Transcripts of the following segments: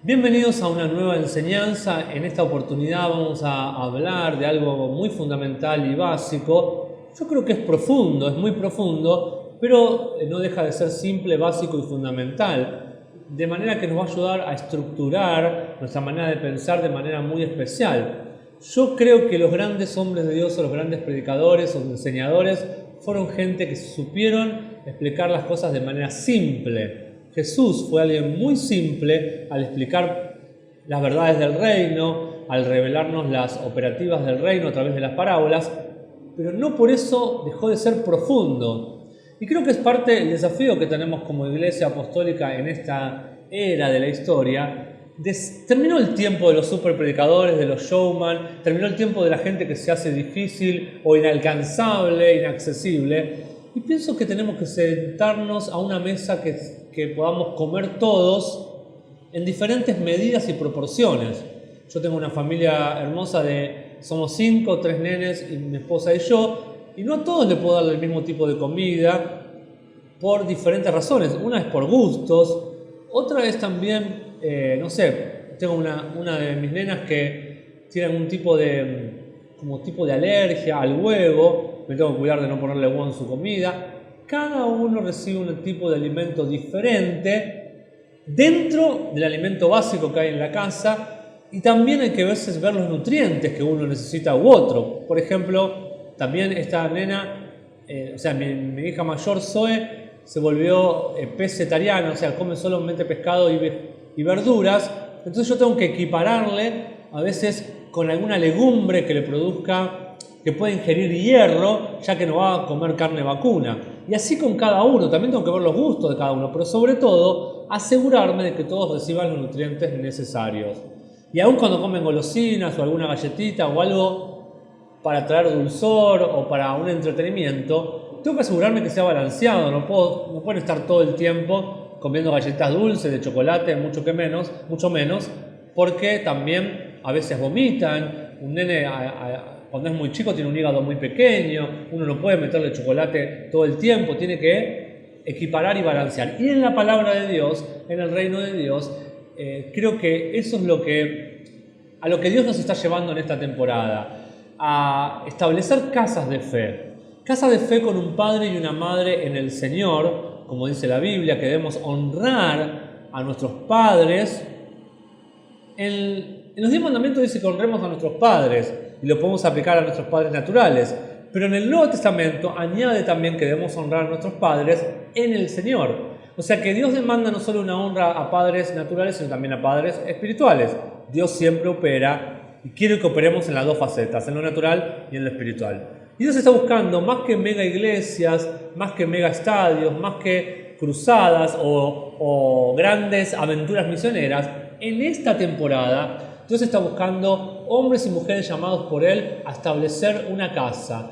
Bienvenidos a una nueva enseñanza. En esta oportunidad vamos a hablar de algo muy fundamental y básico. Yo creo que es profundo, es muy profundo, pero no deja de ser simple, básico y fundamental. De manera que nos va a ayudar a estructurar nuestra manera de pensar de manera muy especial. Yo creo que los grandes hombres de Dios o los grandes predicadores o enseñadores fueron gente que supieron explicar las cosas de manera simple. Jesús fue alguien muy simple al explicar las verdades del reino, al revelarnos las operativas del reino a través de las parábolas, pero no por eso dejó de ser profundo. Y creo que es parte del desafío que tenemos como iglesia apostólica en esta era de la historia. Terminó el tiempo de los superpredicadores, de los showman, terminó el tiempo de la gente que se hace difícil o inalcanzable, inaccesible. Y pienso que tenemos que sentarnos a una mesa que podamos comer todos en diferentes medidas y proporciones. Yo tengo una familia hermosa somos 5, 3 nenes y mi esposa y yo, y no a todos les puedo dar el mismo tipo de comida por diferentes razones. Una es por gustos, otra es también, no sé, tengo una de mis nenas que tiene algún tipo de alergia al huevo. Me tengo que cuidar de no ponerle huevo en su comida. Cada uno recibe un tipo de alimento diferente dentro del alimento básico que hay en la casa, y también hay que a veces ver los nutrientes que uno necesita u otro. Por ejemplo, también esta nena, mi hija mayor Zoe, se volvió pescetariana, o sea, come solamente pescado y verduras. Entonces yo tengo que equipararle a veces con alguna legumbre que le produzca, que puede ingerir hierro, ya que no va a comer carne vacuna. Y así con cada uno, también tengo que ver los gustos de cada uno, pero sobre todo asegurarme de que todos reciban los nutrientes necesarios. Y aun cuando comen golosinas o alguna galletita o algo para traer dulzor o para un entretenimiento, tengo que asegurarme que sea balanceado. No pueden estar todo el tiempo comiendo galletas dulces, de chocolate, mucho menos, porque también a veces vomitan. Un nene cuando es muy chico tiene un hígado muy pequeño, uno no puede meterle chocolate todo el tiempo, tiene que equiparar y balancear. Y en la palabra de Dios, en el reino de Dios, creo que eso es a lo que Dios nos está llevando en esta temporada, a establecer casas de fe con un padre y una madre en el Señor, como dice la Biblia, que debemos honrar a nuestros padres. En los 10 mandamientos dice que honremos a nuestros padres, y lo podemos aplicar a nuestros padres naturales, pero en el Nuevo Testamento añade también que debemos honrar a nuestros padres en el Señor. O sea que Dios demanda no solo una honra a padres naturales, sino también a padres espirituales. Dios siempre opera y quiere que operemos en las dos facetas, en lo natural y en lo espiritual. Y Dios está buscando, más que mega iglesias, más que mega estadios, más que cruzadas o grandes aventuras misioneras, en esta temporada Dios está buscando hombres y mujeres llamados por Él a establecer una casa.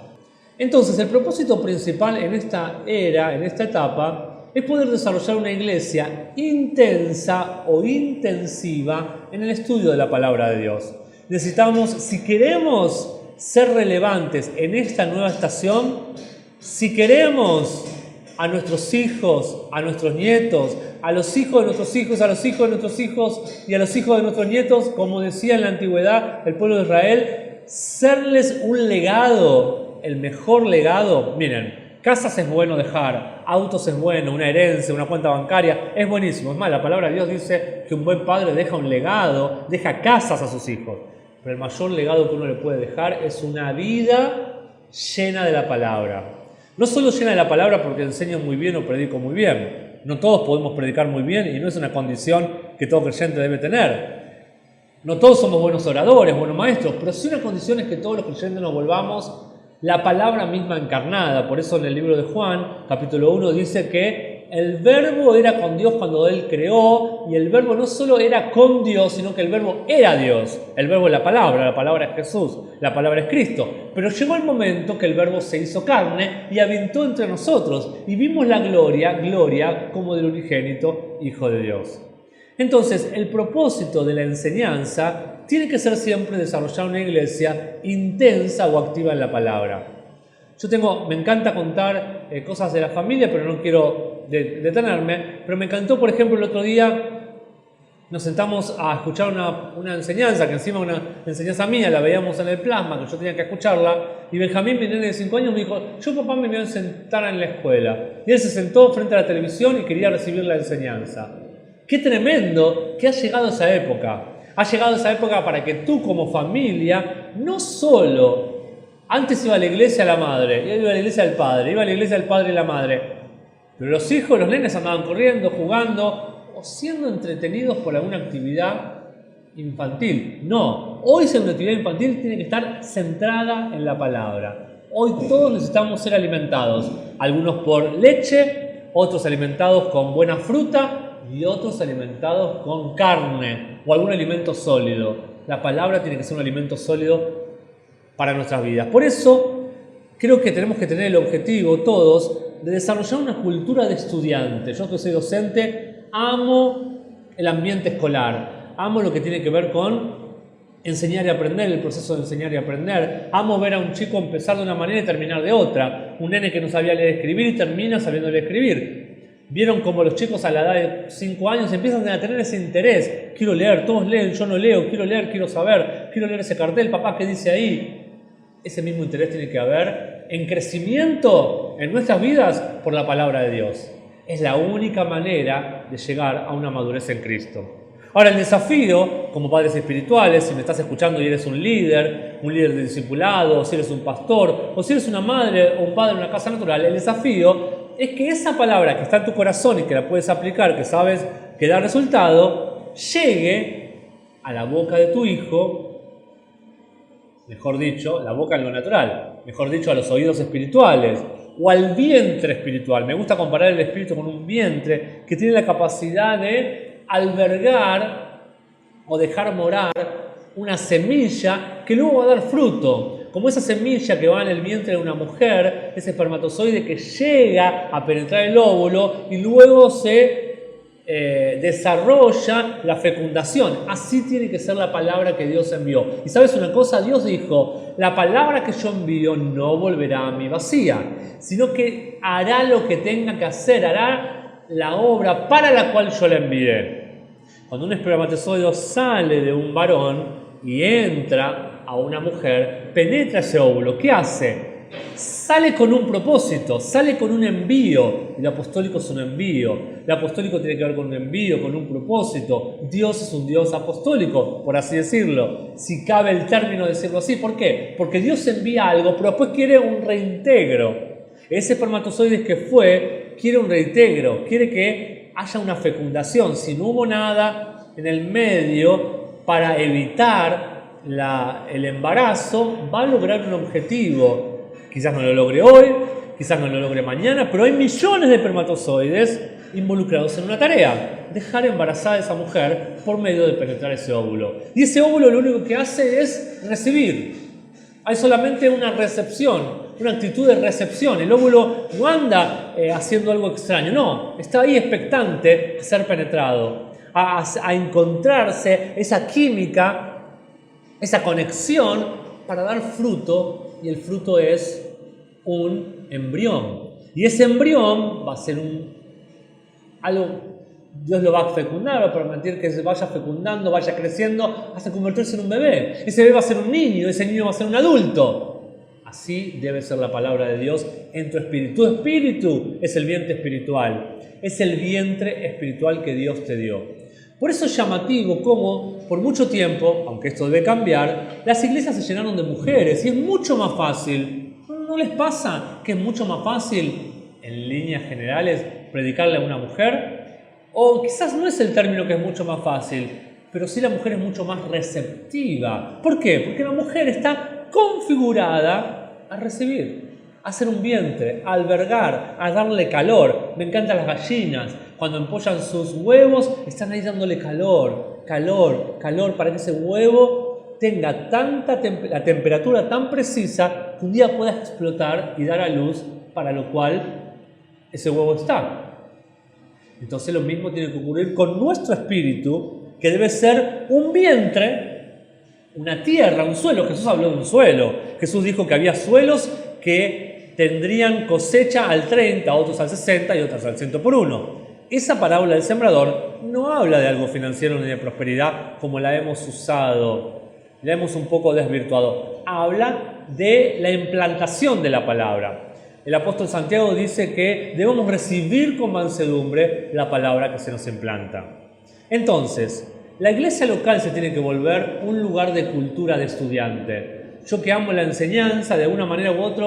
Entonces, el propósito principal en esta era, en esta etapa, es poder desarrollar una iglesia intensa o intensiva en el estudio de la palabra de Dios. Necesitamos, si queremos ser relevantes en esta nueva estación, si queremos a nuestros hijos, a nuestros nietos, a los hijos de nuestros hijos, a los hijos de nuestros hijos y a los hijos de nuestros nietos, como decía en la antigüedad el pueblo de Israel, serles un legado, el mejor legado. Miren, casas es bueno dejar, autos es bueno, una herencia, una cuenta bancaria, es buenísimo. Es más, la palabra de Dios dice que un buen padre deja un legado, deja casas a sus hijos. Pero el mayor legado que uno le puede dejar es una vida llena de la palabra. No solo llena de la palabra porque enseño muy bien o predico muy bien. No todos podemos predicar muy bien y no es una condición que todo creyente debe tener. No todos somos buenos oradores, buenos maestros, pero sí una condición es que todos los creyentes nos volvamos la palabra misma encarnada. Por eso en el libro de Juan, capítulo 1, dice que el verbo era con Dios cuando Él creó, y el verbo no solo era con Dios, sino que el verbo era Dios. El verbo es la palabra es Jesús, la palabra es Cristo. Pero llegó el momento que el verbo se hizo carne y habitó entre nosotros, y vimos la gloria como del unigénito Hijo de Dios. Entonces, el propósito de la enseñanza tiene que ser siempre desarrollar una iglesia intensa o activa en la palabra. Me encanta contar cosas de la familia, pero no quiero detenerme. Pero me encantó, por ejemplo, el otro día nos sentamos a escuchar una enseñanza, que encima una enseñanza mía, la veíamos en el plasma, que yo tenía que escucharla, y Benjamín, mi nene de 5 años, me dijo, yo papá me voy a sentar en la escuela. Y él se sentó frente a la televisión y quería recibir la enseñanza. ¡Qué tremendo que ha llegado esa época! Ha llegado esa época para que tú como familia, no solo, antes iba a la iglesia la madre, iba a la iglesia el padre, iba a la iglesia el padre y la madre, pero los hijos, los nenes andaban corriendo, jugando, o siendo entretenidos por alguna actividad infantil. No, hoy esa actividad infantil tiene que estar centrada en la palabra. Hoy todos necesitamos ser alimentados, algunos por leche, otros alimentados con buena fruta y otros alimentados con carne o algún alimento sólido. La palabra tiene que ser un alimento sólido para nuestras vidas. Por eso creo que tenemos que tener el objetivo todos de desarrollar una cultura de estudiante. Yo que soy docente, amo el ambiente escolar, amo lo que tiene que ver con enseñar y aprender, el proceso de enseñar y aprender. Amo ver a un chico empezar de una manera y terminar de otra. Un nene que no sabía leer y escribir y termina sabiendo leer y escribir. Vieron cómo los chicos a la edad de 5 años empiezan a tener ese interés. Quiero leer, todos leen, yo no leo, quiero leer, quiero saber, quiero leer ese cartel, papá, ¿qué dice ahí? Ese mismo interés tiene que haber en crecimiento en nuestras vidas por la palabra de Dios. Es la única manera de llegar a una madurez en Cristo. Ahora, el desafío, como padres espirituales, si me estás escuchando y eres un líder de discipulado, o si eres un pastor, o si eres una madre o un padre en una casa natural, el desafío es que esa palabra que está en tu corazón y que la puedes aplicar, que sabes que da resultado, llegue a la boca de tu hijo, mejor dicho, la boca en lo natural, mejor dicho, a los oídos espirituales, o al vientre espiritual. Me gusta comparar el espíritu con un vientre que tiene la capacidad de albergar o dejar morar una semilla que luego va a dar fruto. Como esa semilla que va en el vientre de una mujer, ese espermatozoide que llega a penetrar el óvulo y luego se desarrolla la fecundación. Así tiene que ser la palabra que Dios envió. Y ¿sabes una cosa? Dios dijo, la palabra que yo envío no volverá a mí vacía, sino que hará lo que tenga que hacer, hará la obra para la cual yo la envié. Cuando un espermatozoide sale de un varón y entra a una mujer, penetra ese óvulo, ¿qué hace? Sale con un propósito, sale con un envío. El apostólico es un envío. El apostólico tiene que ver con un envío, con un propósito. Dios es un Dios apostólico, por así decirlo. Si cabe el término de decirlo así. ¿Por qué? Porque Dios envía algo, pero después quiere un reintegro. Ese espermatozoide que fue, quiere un reintegro, quiere que haya una fecundación. Si no hubo nada en el medio para evitar el embarazo, va a lograr un objetivo. Quizás no lo logre hoy, quizás no lo logre mañana, pero hay millones de espermatozoides involucrados en una tarea: dejar embarazada a esa mujer por medio de penetrar ese óvulo. Y ese óvulo lo único que hace es recibir. Hay solamente una recepción, una actitud de recepción. El óvulo no anda haciendo algo extraño, no, está ahí expectante de ser penetrado, a encontrarse esa química, esa conexión para dar fruto, y el fruto es un embrión. Y ese embrión va a ser algo, Dios lo va a fecundar, va a permitir que se vaya fecundando, vaya creciendo hasta convertirse en un bebé. Ese bebé va a ser un niño, ese niño va a ser un adulto. Así debe ser la palabra de Dios en tu espíritu. Tu espíritu es el vientre espiritual, es el vientre espiritual que Dios te dio. Por eso es llamativo cómo por mucho tiempo, aunque esto debe cambiar, las iglesias se llenaron de mujeres y es mucho más fácil. ¿No les pasa que es mucho más fácil, en líneas generales, predicarle a una mujer? O quizás no es el término que es mucho más fácil, pero sí la mujer es mucho más receptiva. ¿Por qué? Porque la mujer está configurada a recibir, a ser un vientre, a albergar, a darle calor. Me encantan las gallinas. Cuando empollan sus huevos, están ahí dándole calor, para que ese huevo tenga la temperatura tan precisa que un día pueda explotar y dar a luz, para lo cual ese huevo está. Entonces lo mismo tiene que ocurrir con nuestro espíritu, que debe ser un vientre, una tierra, un suelo. Jesús habló de un suelo. Jesús dijo que había suelos que tendrían cosecha al 30, otros al 60 y otros al 100 por 1. esa parábola del sembrador no habla de algo financiero ni de prosperidad como la hemos usado, la hemos un poco desvirtuado. Habla de la implantación de la palabra. El apóstol Santiago dice que debemos recibir con mansedumbre la palabra que se nos implanta. Entonces, la iglesia local se tiene que volver un lugar de cultura de estudiante. Yo que amo la enseñanza, de una manera u otra,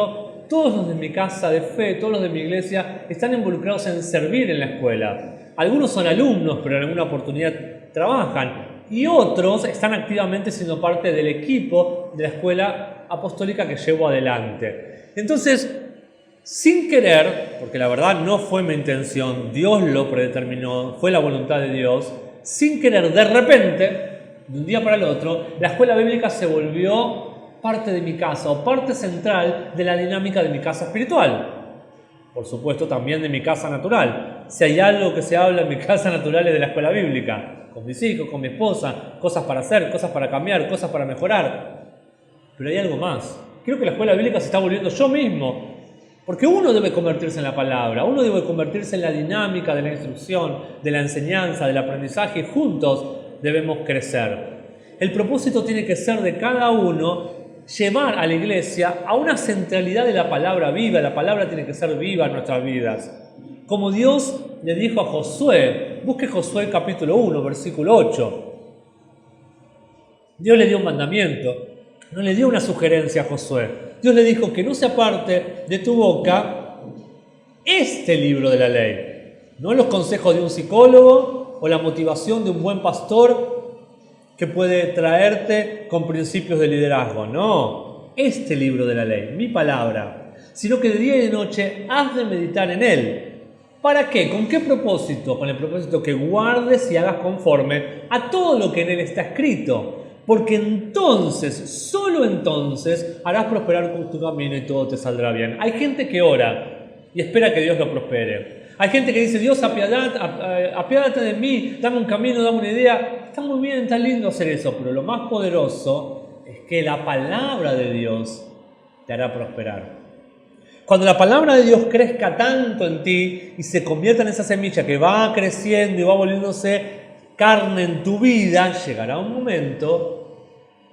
todos los de mi casa de fe, todos los de mi iglesia, están involucrados en servir en la escuela. Algunos son alumnos, pero en alguna oportunidad trabajan. Y otros están activamente siendo parte del equipo de la escuela apostólica que llevo adelante. Entonces, sin querer, porque la verdad no fue mi intención, Dios lo predeterminó, fue la voluntad de Dios, sin querer, de repente, de un día para el otro, la escuela bíblica se volvió parte de mi casa o parte central de la dinámica de mi casa espiritual. Por supuesto, también de mi casa natural. Si hay algo que se habla en mi casa natural es de la escuela bíblica, con mis hijos, con mi esposa, cosas para hacer, cosas para cambiar, cosas para mejorar. Pero hay algo más. Creo que la escuela bíblica se está volviendo yo mismo. Porque uno debe convertirse en la palabra, uno debe convertirse en la dinámica de la instrucción, de la enseñanza, del aprendizaje, y juntos debemos crecer. El propósito tiene que ser de cada uno llevar a la iglesia a una centralidad de la palabra viva. La palabra tiene que ser viva en nuestras vidas. Como Dios le dijo a Josué, busque Josué capítulo 1, versículo 8. Dios le dio un mandamiento, no le dio una sugerencia a Josué. Dios le dijo que no se aparte de tu boca este libro de la ley. No los consejos de un psicólogo o la motivación de un buen pastor que puede traerte con principios de liderazgo. No, este libro de la ley, mi palabra. Sino que de día y de noche has de meditar en él. ¿Para qué? ¿Con qué propósito? Con el propósito que guardes y hagas conforme a todo lo que en él está escrito. Porque entonces, solo entonces, harás prosperar tu camino y todo te saldrá bien. Hay gente que ora y espera que Dios lo prospere. Hay gente que dice, Dios, apiádate de mí, dame un camino, dame una idea. Está muy bien, está lindo hacer eso, pero lo más poderoso es que la palabra de Dios te hará prosperar. Cuando la palabra de Dios crezca tanto en ti y se convierta en esa semilla que va creciendo y va volviéndose carne en tu vida, llegará un momento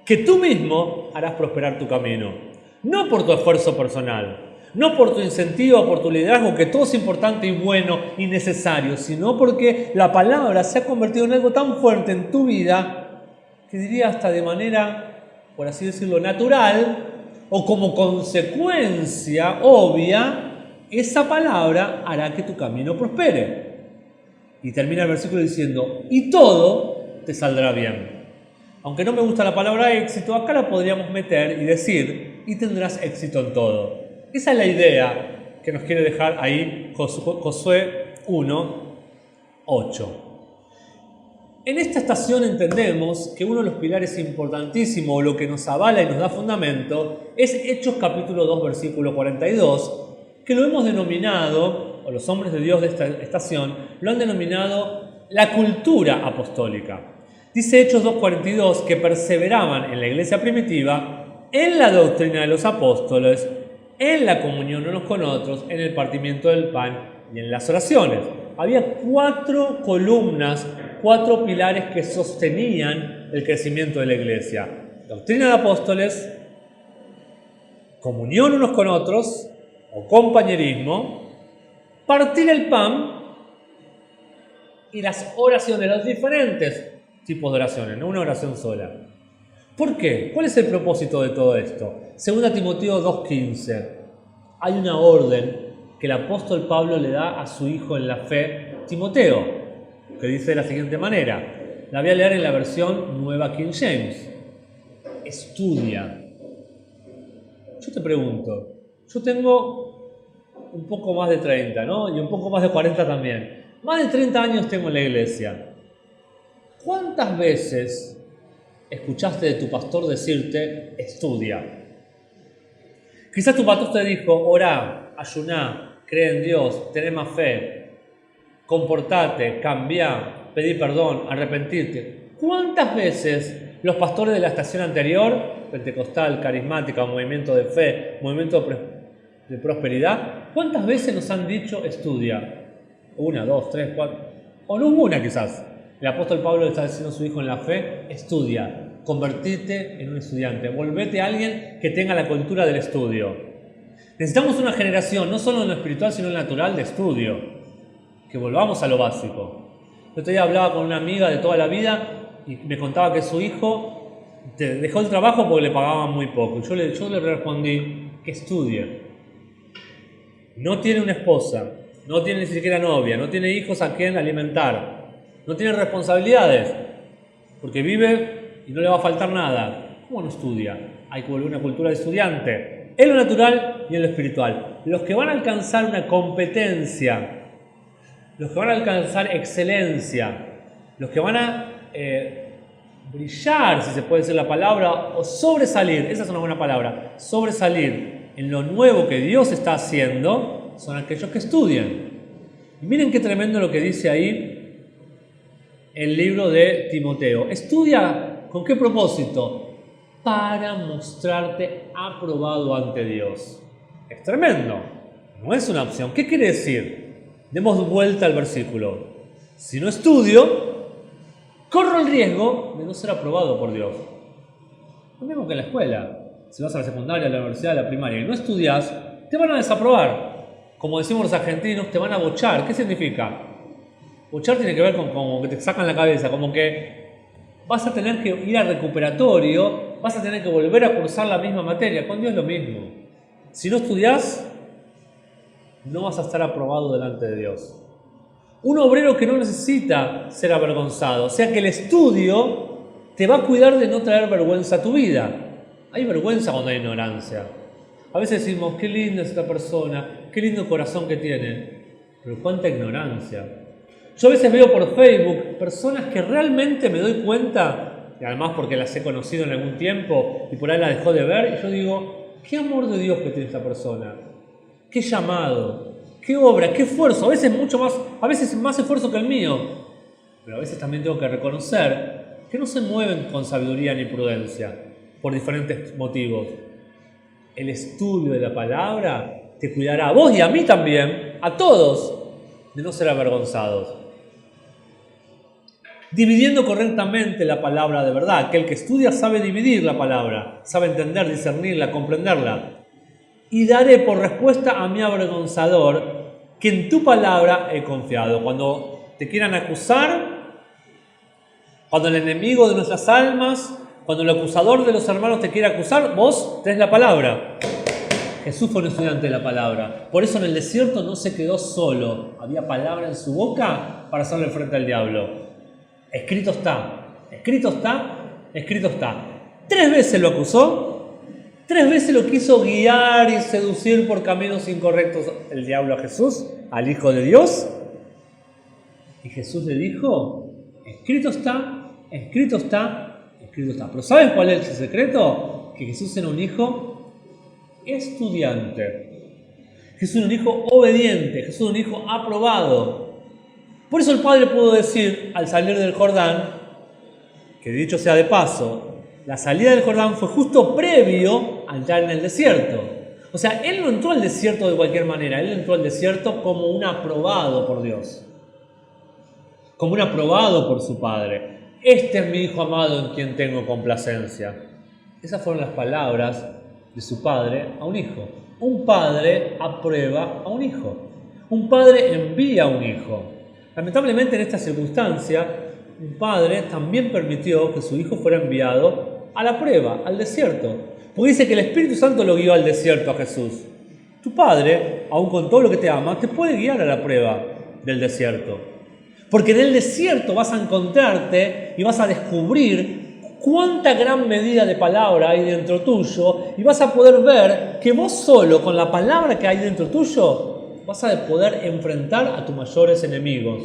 que tú mismo harás prosperar tu camino. No por tu esfuerzo personal, no por tu incentivo, por tu liderazgo, que todo es importante y bueno y necesario, sino porque la palabra se ha convertido en algo tan fuerte en tu vida que diría hasta de manera, por así decirlo, natural o como consecuencia obvia, esa palabra hará que tu camino prospere. Y termina el versículo diciendo, y todo te saldrá bien. Aunque no me gusta la palabra éxito, acá la podríamos meter y decir, y tendrás éxito en todo. Esa es la idea que nos quiere dejar ahí Josué 1, 8. En esta estación entendemos que uno de los pilares importantísimos, o lo que nos avala y nos da fundamento, es Hechos capítulo 2, versículo 42, que lo hemos denominado, o los hombres de Dios de esta estación, lo han denominado la cultura apostólica. Dice Hechos 2.42 que perseveraban en la iglesia primitiva, en la doctrina de los apóstoles, en la comunión unos con otros, en el partimiento del pan y en las oraciones. Había 4 columnas, 4 pilares que sostenían el crecimiento de la iglesia. Doctrina de apóstoles, comunión unos con otros, o compañerismo, partir el pan y las oraciones, los diferentes tipos de oraciones, no una oración sola. ¿Por qué? ¿Cuál es el propósito de todo esto? 2 Timoteo 2.15. Hay una orden que el apóstol Pablo le da a su hijo en la fe, Timoteo, que dice de la siguiente manera. La voy a leer en la versión Nueva King James. Estudia. Yo te pregunto, yo tengo un poco más de 30, ¿no? Y un poco más de 40 también. Más de 30 años tengo en la iglesia. ¿Cuántas veces escuchaste de tu pastor decirte, estudia? Quizás tu pastor te dijo, orá, ayuná, cree en Dios, tené más fe, comportate, cambiá, pedí perdón, arrepentirte. ¿Cuántas veces los pastores de la estación anterior, pentecostal, carismática, movimiento de fe, movimiento de prosperidad, cuántas veces nos han dicho estudia? Una, dos, tres, cuatro, o ninguna quizás. El apóstol Pablo le está diciendo a su hijo en la fe, estudia, convertirte en un estudiante, volvete a alguien que tenga la cultura del estudio. Necesitamos una generación, no solo en lo espiritual, sino en lo natural, de estudio, que volvamos a lo básico. El otro día hablaba con una amiga de toda la vida y me contaba que su hijo dejó el trabajo porque le pagaban muy poco. Yo le respondí que estudie. No tiene una esposa, no tiene ni siquiera novia, no tiene hijos a quien alimentar, no tiene responsabilidades, porque vive y no le va a faltar nada. ¿Cómo no estudia? Hay que volver a una cultura de estudiante, en lo natural y en lo espiritual. Los que van a alcanzar una competencia, los que van a alcanzar excelencia, los que van a brillar, si se puede decir la palabra, o sobresalir, esa es una buena palabra, sobresalir en lo nuevo que Dios está haciendo, son aquellos que estudian. Y miren qué tremendo lo que dice ahí el libro de Timoteo. Estudia, ¿con qué propósito? Para mostrarte aprobado ante Dios. Es tremendo, no es una opción. ¿Qué quiere decir? Demos vuelta al versículo. Si no estudio, corro el riesgo de no ser aprobado por Dios. Lo mismo que en la escuela. Si vas a la secundaria, a la universidad, a la primaria y no estudias, te van a desaprobar. Como decimos los argentinos, te van a bochar. ¿Qué significa? Bochar tiene que ver con como que te sacan la cabeza, como que vas a tener que ir al recuperatorio, vas a tener que volver a cursar la misma materia. Con Dios es lo mismo. Si no estudias, no vas a estar aprobado delante de Dios. Un obrero que no necesita ser avergonzado, o sea que el estudio te va a cuidar de no traer vergüenza a tu vida. Hay vergüenza cuando hay ignorancia. A veces decimos, qué linda es esta persona, qué lindo corazón que tiene, pero cuánta ignorancia. Yo a veces veo por Facebook personas que realmente me doy cuenta, y además porque las he conocido en algún tiempo y por ahí las dejó de ver, y yo digo, qué amor de Dios que tiene esta persona, qué llamado, qué obra, qué esfuerzo, a veces mucho más, a veces más esfuerzo que el mío, pero a veces también tengo que reconocer que no se mueven con sabiduría ni prudencia por diferentes motivos. El estudio de la palabra te cuidará a vos y a mí también, a todos, de no ser avergonzados. Dividiendo correctamente la palabra de verdad. Que el que estudia sabe dividir la palabra, sabe entender, discernirla, comprenderla. Y daré por respuesta a mi avergonzador que en tu palabra he confiado. Cuando te quieran acusar, cuando el enemigo de nuestras almas, cuando el acusador de los hermanos te quiere acusar, vos tenés la palabra. Jesús fue un estudiante de la palabra. Por eso en el desierto no se quedó solo. Había palabra en su boca para hacerle frente al diablo. Escrito está, escrito está, escrito está. 3 veces lo acusó, 3 veces lo quiso guiar y seducir por caminos incorrectos el diablo a Jesús, al Hijo de Dios. Y Jesús le dijo, escrito está, escrito está, escrito está. Pero ¿saben cuál es el secreto? Que Jesús era un hijo estudiante. Jesús era un hijo obediente, Jesús era un hijo aprobado. Por eso el Padre pudo decir al salir del Jordán, que dicho sea de paso, la salida del Jordán fue justo previo a entrar en el desierto. O sea, Él no entró al desierto de cualquier manera, Él entró al desierto como un aprobado por Dios, como un aprobado por su Padre. Este es mi Hijo amado en quien tengo complacencia. Esas fueron las palabras de su Padre a un hijo. Un padre aprueba a un hijo. Un padre envía a un hijo. Lamentablemente en esta circunstancia, un padre también permitió que su hijo fuera enviado a la prueba, al desierto. Porque dice que el Espíritu Santo lo guió al desierto a Jesús. Tu padre, aun con todo lo que te ama, te puede guiar a la prueba del desierto. Porque en el desierto vas a encontrarte y vas a descubrir cuánta gran medida de palabra hay dentro tuyo y vas a poder ver que vos solo, con la palabra que hay dentro tuyo, vas a poder enfrentar a tus mayores enemigos,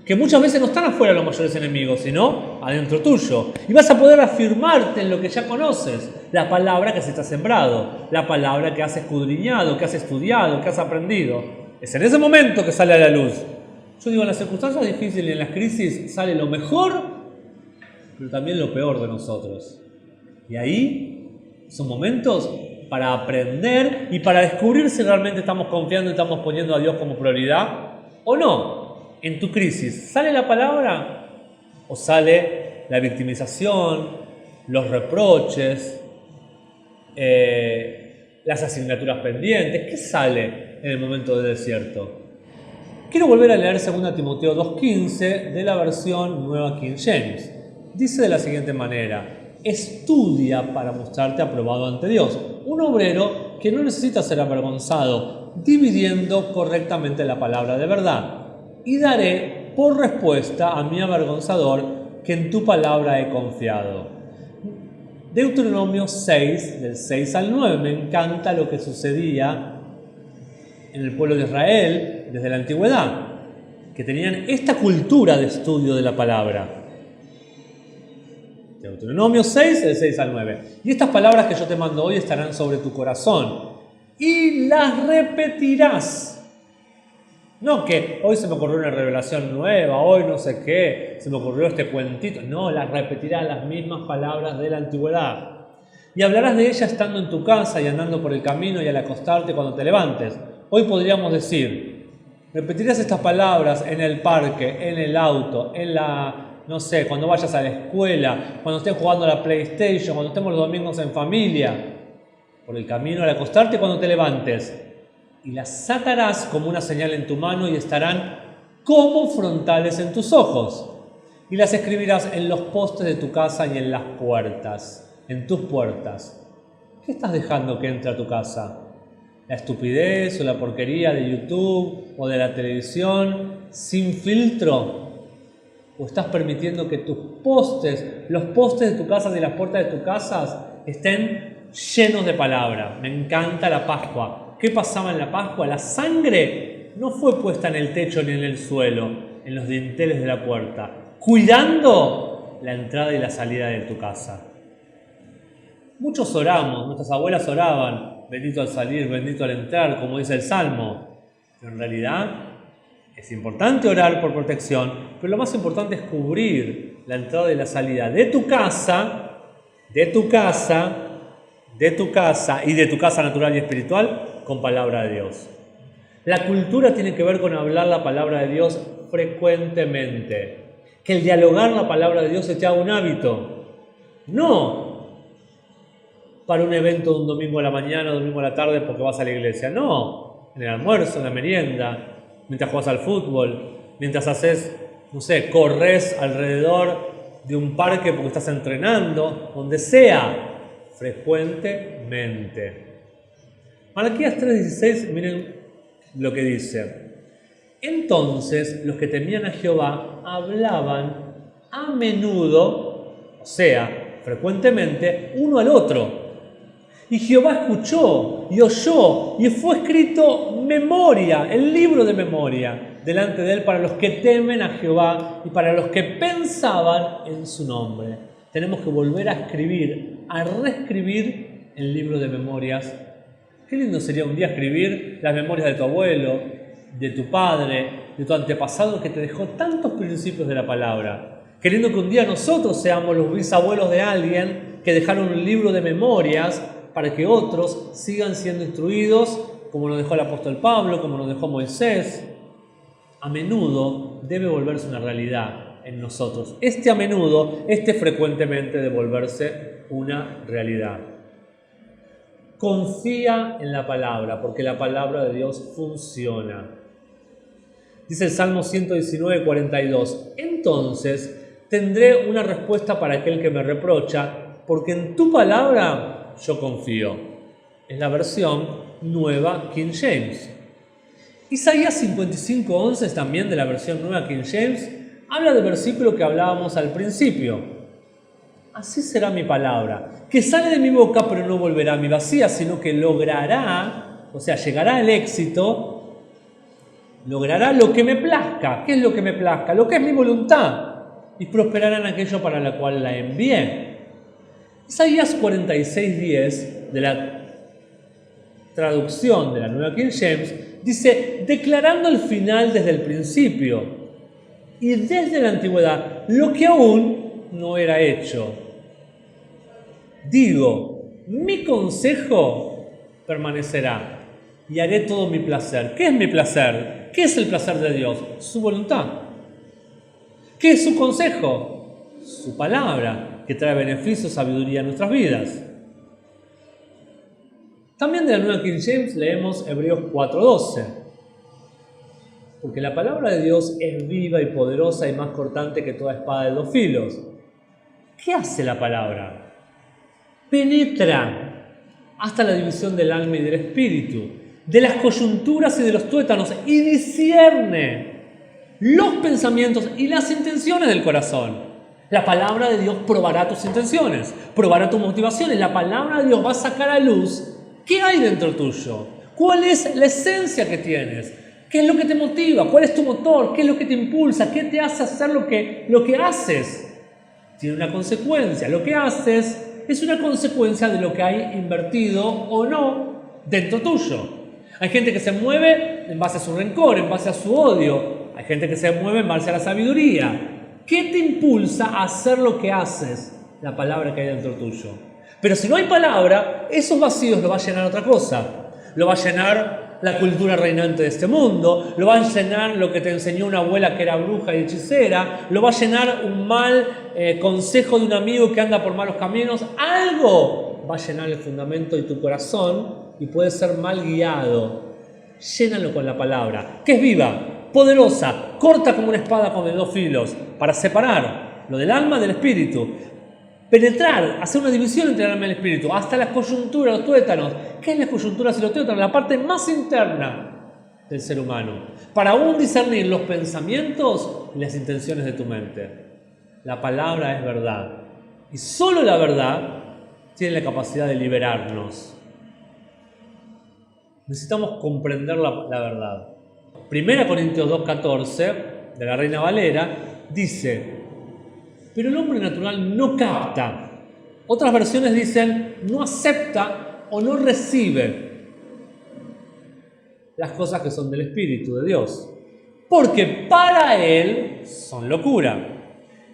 que muchas veces no están afuera los mayores enemigos, sino adentro tuyo. Y vas a poder afirmarte en lo que ya conoces, la palabra que se te ha sembrado, la palabra que has escudriñado, que has estudiado, que has aprendido. Es en ese momento que sale a la luz. Yo digo, en las circunstancias difíciles y en las crisis sale lo mejor, pero también lo peor de nosotros. Y ahí son momentos para aprender y para descubrir si realmente estamos confiando y estamos poniendo a Dios como prioridad ¿O no? En tu crisis, ¿sale la palabra o sale la victimización, los reproches, las asignaturas pendientes? ¿Qué sale en el momento del desierto? Quiero volver a leer 2 Timoteo 2:15 de la versión Nueva King James. Dice de la siguiente manera: estudia para mostrarte aprobado ante Dios, un obrero que no necesita ser avergonzado, dividiendo correctamente la palabra de verdad. Y daré por respuesta a mi avergonzador que en tu palabra he confiado. Deuteronomio 6, del 6 al 9. Me encanta lo que sucedía en el pueblo de Israel desde la antigüedad, que tenían esta cultura de estudio de la palabra. Deuteronomio 6, del 6 al 9. Y estas palabras que yo te mando hoy estarán sobre tu corazón y las repetirás. No que hoy se me ocurrió una revelación nueva, hoy no sé qué, se me ocurrió este cuentito. No, las repetirás, las mismas palabras de la antigüedad. Y hablarás de ellas estando en tu casa y andando por el camino y al acostarte cuando te levantes. Hoy podríamos decir, repetirás estas palabras en el parque, en el auto, no sé, cuando vayas a la escuela, cuando estés jugando a la PlayStation, cuando estemos los domingos en familia, por el camino al acostarte cuando te levantes. Y las atarás como una señal en tu mano y estarán como frontales en tus ojos. Y las escribirás en los postes de tu casa y en las puertas, en tus puertas. ¿Qué estás dejando que entre a tu casa? ¿La estupidez o la porquería de YouTube o de la televisión sin filtro? ¿O estás permitiendo que tus postes, los postes de tu casa y las puertas de tu casa estén llenos de palabra? Me encanta la Pascua. ¿Qué pasaba en la Pascua? La sangre no fue puesta en el techo ni en el suelo, en los dinteles de la puerta, cuidando la entrada y la salida de tu casa. Muchos oramos, nuestras abuelas oraban, bendito al salir, bendito al entrar, como dice el Salmo. Pero en realidad es importante orar por protección, pero lo más importante es cubrir la entrada y la salida de tu casa, de tu casa y de tu casa natural y espiritual con palabra de Dios. La cultura tiene que ver con hablar la palabra de Dios frecuentemente. Que el dialogar la palabra de Dios se te haga un hábito. No para un evento de un domingo a la mañana o domingo a la tarde porque vas a la iglesia. No, en el almuerzo, en la merienda, mientras juegas al fútbol, mientras haces, no sé, corres alrededor de un parque porque estás entrenando, donde sea, frecuentemente. Malaquías 3:16, miren lo que dice. Entonces los que temían a Jehová hablaban a menudo, o sea, frecuentemente, uno al otro. Y Jehová escuchó y oyó y fue escrito memoria, el libro de memoria, delante de él para los que temen a Jehová y para los que pensaban en su nombre. Tenemos que volver a escribir, a reescribir el libro de memorias. Qué lindo sería un día escribir las memorias de tu abuelo, de tu padre, de tu antepasado que te dejó tantos principios de la palabra. Queriendo que un día nosotros seamos los bisabuelos de alguien que dejaron un libro de memorias para que otros sigan siendo instruidos, como lo dejó el apóstol Pablo, como lo dejó Moisés. A menudo debe volverse una realidad en nosotros. A menudo, frecuentemente debe volverse una realidad. Confía en la palabra, porque la palabra de Dios funciona. Dice el Salmo 119:42. Entonces tendré una respuesta para aquel que me reprocha, porque en tu palabra yo confío. Es la versión Nueva King James. Isaías 55:11, también de la versión Nueva King James, habla del versículo que hablábamos al principio. Así será mi palabra, que sale de mi boca, pero no volverá a mi vacía, sino que logrará, o sea, llegará al éxito, logrará lo que me plazca. ¿Qué es lo que me plazca? Lo que es mi voluntad. Y prosperará en aquello para la cual la envié. Isaías 46:10, de la traducción de la Nueva King James, dice, declarando el final desde el principio y desde la antigüedad, lo que aún no era hecho. Digo, mi consejo permanecerá y haré todo mi placer. ¿Qué es mi placer? ¿Qué es el placer de Dios? Su voluntad. ¿Qué es su consejo? Su palabra, que trae beneficio, sabiduría a nuestras vidas. También de la Nueva King James leemos Hebreos 4:12. Porque la palabra de Dios es viva y poderosa y más cortante que toda espada de dos filos. ¿Qué hace la palabra? Penetra hasta la división del alma y del espíritu, de las coyunturas y de los tuétanos, y discierne los pensamientos y las intenciones del corazón. La palabra de Dios probará tus intenciones, probará tus motivaciones. La palabra de Dios va a sacar a luz qué hay dentro tuyo, cuál es la esencia que tienes, qué es lo que te motiva, cuál es tu motor, qué es lo que te impulsa, qué te hace hacer lo que haces. Tiene una consecuencia. Lo que haces es una consecuencia de lo que hay invertido o no dentro tuyo. Hay gente que se mueve en base a su rencor, en base a su odio. Hay gente que se mueve en base a la sabiduría. ¿Qué te impulsa a hacer lo que haces? La palabra que hay dentro tuyo. Pero si no hay palabra, esos vacíos lo va a llenar otra cosa. Lo va a llenar la cultura reinante de este mundo, lo va a llenar lo que te enseñó una abuela que era bruja y hechicera, lo va a llenar un mal consejo de un amigo que anda por malos caminos. Algo va a llenar el fundamento de tu corazón y puede ser mal guiado. Llénalo con la palabra, que es viva, poderosa, corta como una espada con dos filos, para separar lo del alma del espíritu. Penetrar, hacer una división entre el alma y el espíritu, hasta las coyunturas, los tuétanos. ¿Qué es las coyunturas y los tuétanos? La parte más interna del ser humano. Para aún discernir los pensamientos y las intenciones de tu mente. La palabra es verdad. Y solo la verdad tiene la capacidad de liberarnos. Necesitamos comprender la verdad. 1 Corintios 2:14, de la Reina Valera, dice: pero el hombre natural no capta. Otras versiones dicen no acepta o no recibe las cosas que son del Espíritu de Dios, porque para él son locura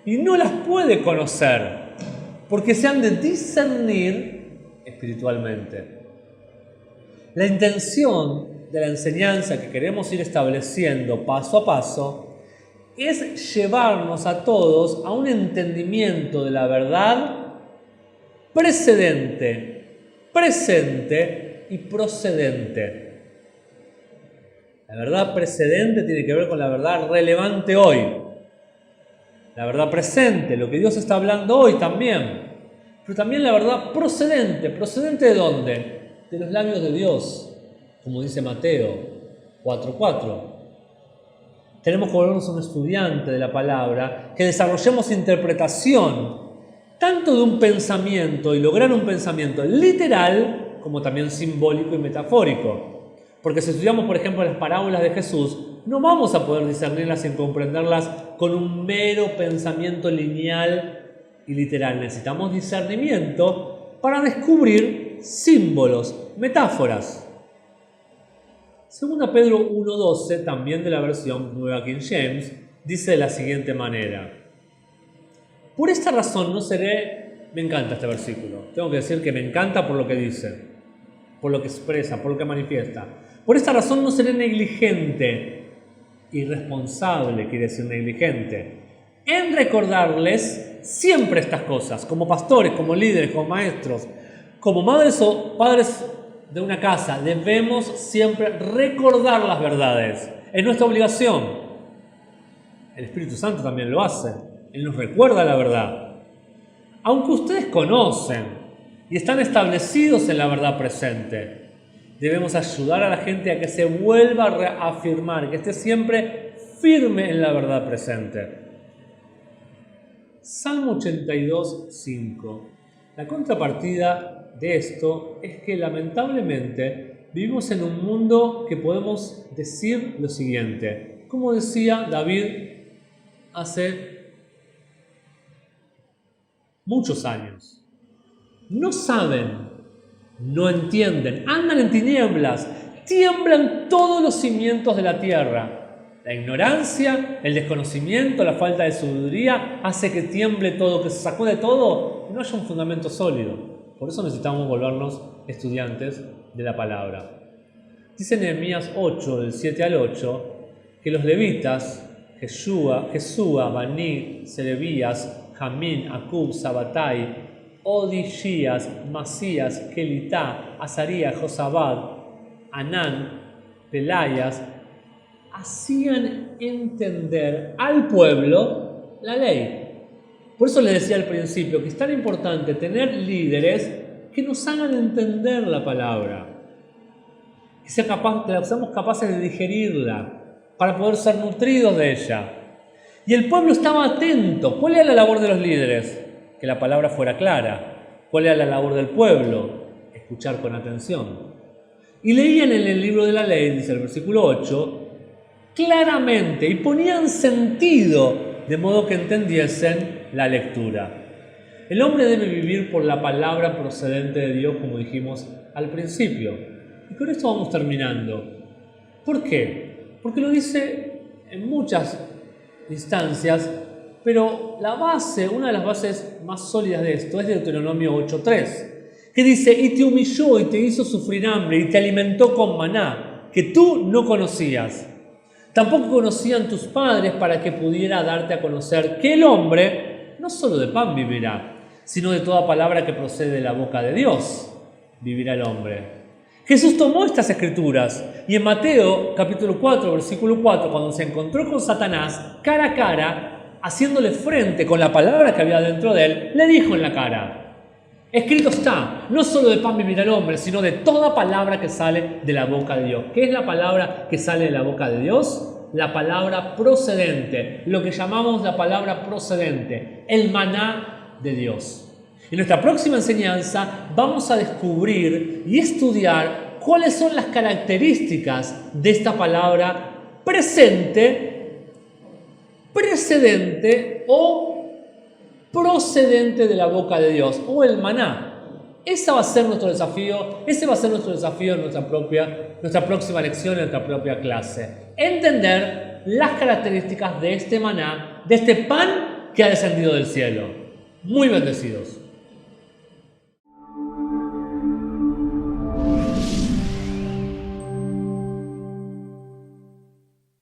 y no las puede conocer, porque se han de discernir espiritualmente. La intención de la enseñanza que queremos ir estableciendo paso a paso es llevarnos a todos a un entendimiento de la verdad precedente, presente y procedente. La verdad precedente tiene que ver con la verdad relevante hoy. La verdad presente, lo que Dios está hablando hoy también. Pero también la verdad procedente. ¿Procedente de dónde? De los labios de Dios, como dice Mateo 4:4. Tenemos que volvernos un estudiante de la palabra, que desarrollemos interpretación tanto de un pensamiento y lograr un pensamiento literal como también simbólico y metafórico. Porque si estudiamos, por ejemplo, las parábolas de Jesús, no vamos a poder discernirlas sin comprenderlas con un mero pensamiento lineal y literal. Necesitamos discernimiento para descubrir símbolos, metáforas. 2 Pedro 1:12, también de la versión Nueva King James, dice de la siguiente manera: por esta razón no seré... Me encanta este versículo. Tengo que decir que me encanta por lo que dice, por lo que expresa, por lo que manifiesta. Por esta razón no seré negligente, irresponsable quiere decir negligente, en recordarles siempre estas cosas, como pastores, como líderes, como maestros, como madres o padres de una casa. Debemos siempre recordar las verdades. Es nuestra obligación. El Espíritu Santo también lo hace. Él nos recuerda la verdad. Aunque ustedes conocen y están establecidos en la verdad presente, debemos ayudar a la gente a que se vuelva a reafirmar, que esté siempre firme en la verdad presente. Salmo 82:5. La contrapartida de esto es que lamentablemente vivimos en un mundo que podemos decir lo siguiente, como decía David hace muchos años: no saben, no entienden, andan en tinieblas, tiemblan todos los cimientos de la tierra. La ignorancia, el desconocimiento, la falta de sabiduría hace que tiemble todo, que se sacude todo y no haya un fundamento sólido. Por eso necesitamos volvernos estudiantes de la palabra. Dice Nehemías 8, del 7 al 8, que los levitas, Jesúa, Baní, Serebías, Jamín, Acub, Sabatai, Odishías, Masías, Kelitá, Azarías, Josabad, Anán, Pelayas, hacían entender al pueblo la ley. Por eso les decía al principio que es tan importante tener líderes que nos hagan entender la palabra, que seamos capaces de digerirla para poder ser nutridos de ella. Y el pueblo estaba atento. ¿Cuál era la labor de los líderes? Que la palabra fuera clara. ¿Cuál era la labor del pueblo? Escuchar con atención. Y leían en el libro de la ley, dice el versículo 8, claramente y ponían sentido de modo que entendiesen la lectura. El hombre debe vivir por la palabra procedente de Dios, como dijimos al principio. Y con esto vamos terminando. ¿Por qué? Porque lo dice en muchas instancias, pero la base, una de las bases más sólidas de esto es Deuteronomio 8:3, que dice: y te humilló y te hizo sufrir hambre y te alimentó con maná, que tú no conocías. Tampoco conocían tus padres, para que pudiera darte a conocer que el hombre no solo de pan vivirá, sino de toda palabra que procede de la boca de Dios vivirá el hombre. Jesús tomó estas escrituras y en Mateo capítulo 4, versículo 4, cuando se encontró con Satanás cara a cara, haciéndole frente con la palabra que había dentro de él, le dijo en la cara: escrito está, no solo de pan vivirá el hombre, sino de toda palabra que sale de la boca de Dios. ¿Qué es la palabra que sale de la boca de Dios? La palabra procedente, lo que llamamos la palabra procedente, el maná de Dios. En nuestra próxima enseñanza vamos a descubrir y estudiar cuáles son las características de esta palabra presente, precedente o procedente de la boca de Dios, o el maná. Ese va a ser nuestro desafío en nuestra próxima lección, en nuestra propia clase. Entender las características de este maná, de este pan que ha descendido del cielo. Muy bendecidos.